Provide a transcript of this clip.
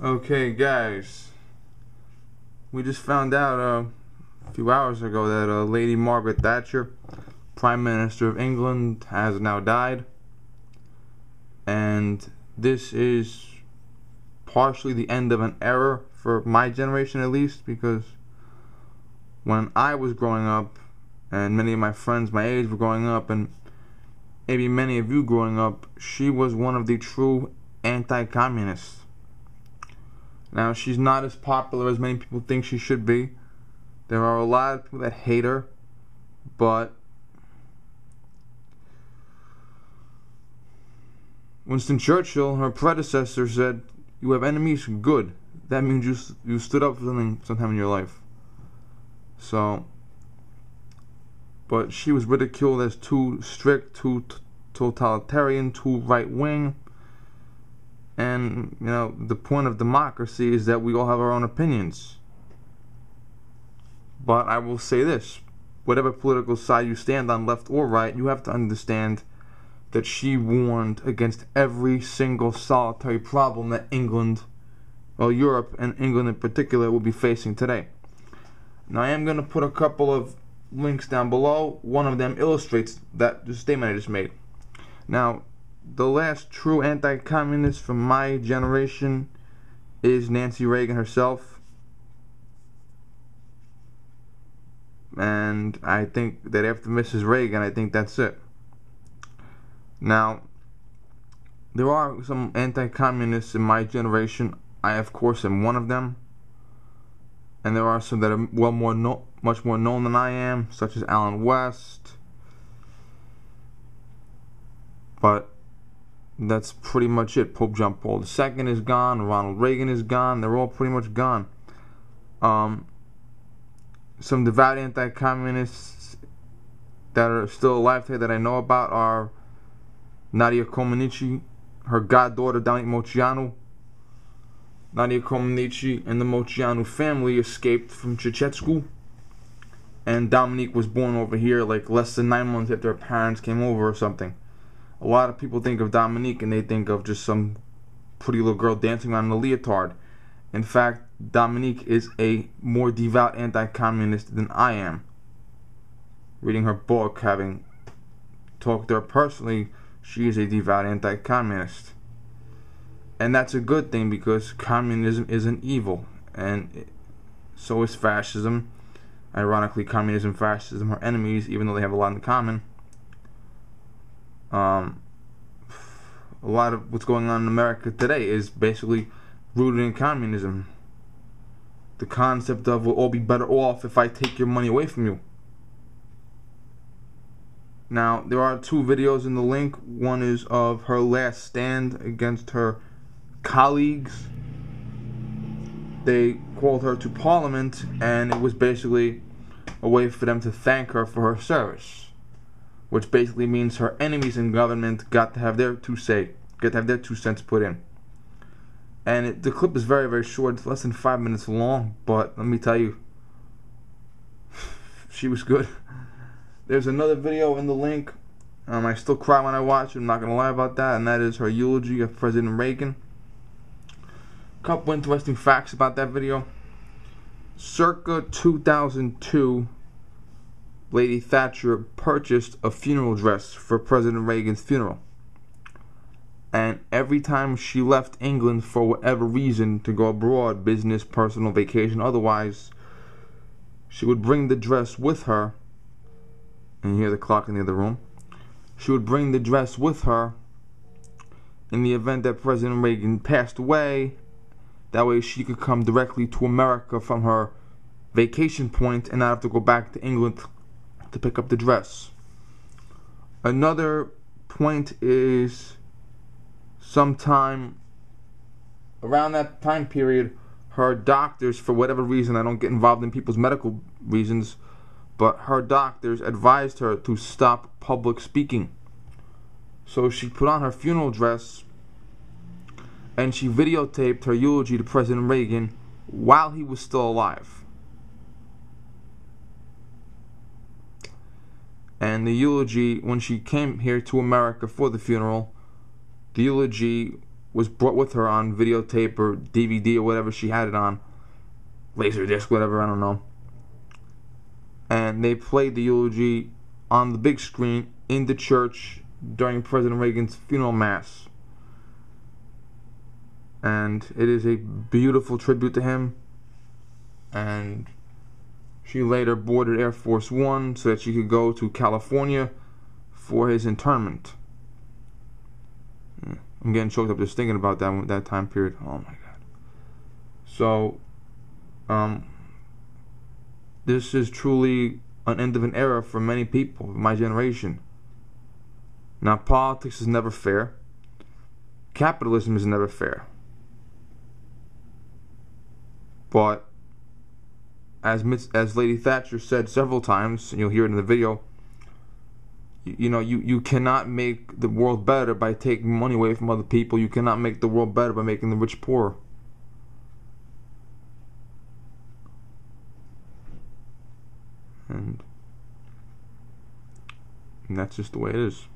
Okay, guys, we just found out a few hours ago that Lady Margaret Thatcher, Prime Minister of England, has now died. And this is partially the end of an era for my generation, at least, because when I was growing up, and many of my friends my age were growing up, and maybe many of you growing up, she was one of the true anti-communists. Now, she's not as popular as many people think she should be. There are a lot of people that hate her, but Winston Churchill, her predecessor, said, "You have enemies, good. That means you stood up for something sometime in your life." So, but she was ridiculed as too strict, too totalitarian, too right-wing. And, the point of democracy is that we all have our own opinions. But I will say this, whatever political side you stand on, left or right, you have to understand that she warned against every single solitary problem that England, well, Europe and England in particular, will be facing today. Now, I am going to put a couple of links down below. One of them illustrates the statement I just made. Now, the last true anti-communist from my generation is Nancy Reagan herself. And I think that after Mrs. Reagan, I think that's it. Now, there are some anti-communists in my generation. I, of course, am one of them. And there are some that are much more known than I am, such as Alan West. But that's pretty much it. Pope John Paul II is gone. Ronald Reagan is gone. They're all pretty much gone. Some devout anti-communists that are still alive today that I know about are Nadia Comaneci, her goddaughter Dominique Moceanu. Nadia Comaneci and the Moceanu family escaped from Ceausescu, and Dominique was born over here like less than 9 months after her parents came over or something. A lot of people think of Dominique and they think of just some pretty little girl dancing around in a leotard. In fact, Dominique is a more devout anti-communist than I am. Reading her book, having talked to her personally, she is a devout anti-communist. And that's a good thing, because communism isn't evil, and so is fascism. Ironically, communism and fascism are enemies, even though they have a lot in common. A lot of what's going on in America today is basically rooted in communism. The concept of we'll all be better off if I take your money away from you. Now, there are two videos in the link. One is of her last stand against her colleagues. They called her to Parliament, and it was basically a way for them to thank her for her service, which basically means her enemies in government got to have their 2 cents put in. And the clip is very, very short. It's less than 5 minutes long, but let me tell you, she was good. There's another video in the link. I still cry when I watch it, I'm not going to lie about that, and that is her eulogy of President Reagan. A couple interesting facts about that video. Circa 2002, Lady Thatcher purchased a funeral dress for President Reagan's funeral. And every time she left England for whatever reason to go abroad, business, personal, vacation, otherwise, she would bring the dress with her. And you hear the clock in the other room. She would bring the dress with her in the event that President Reagan passed away. That way she could come directly to America from her vacation point and not have to go back to England to pick up the dress. Another point is, sometime around that time period, her doctors, for whatever reason, I don't get involved in people's medical reasons, but her doctors advised her to stop public speaking. So she put on her funeral dress and she videotaped her eulogy to President Reagan while he was still alive. And the eulogy, when she came here to America for the funeral, the eulogy was brought with her on videotape or DVD or whatever she had it on, Laserdisc, whatever, I don't know. And they played the eulogy on the big screen in the church during President Reagan's funeral mass. And it is a beautiful tribute to him. And she later boarded Air Force One so that she could go to California for his interment. I'm getting choked up just thinking about that time period. Oh my God. So, this is truly an end of an era for many people of my generation. Now, politics is never fair. Capitalism is never fair. But as Lady Thatcher said several times, and you'll hear it in the video, you cannot make the world better by taking money away from other people. You cannot make the world better by making the rich poorer. And that's just the way it is.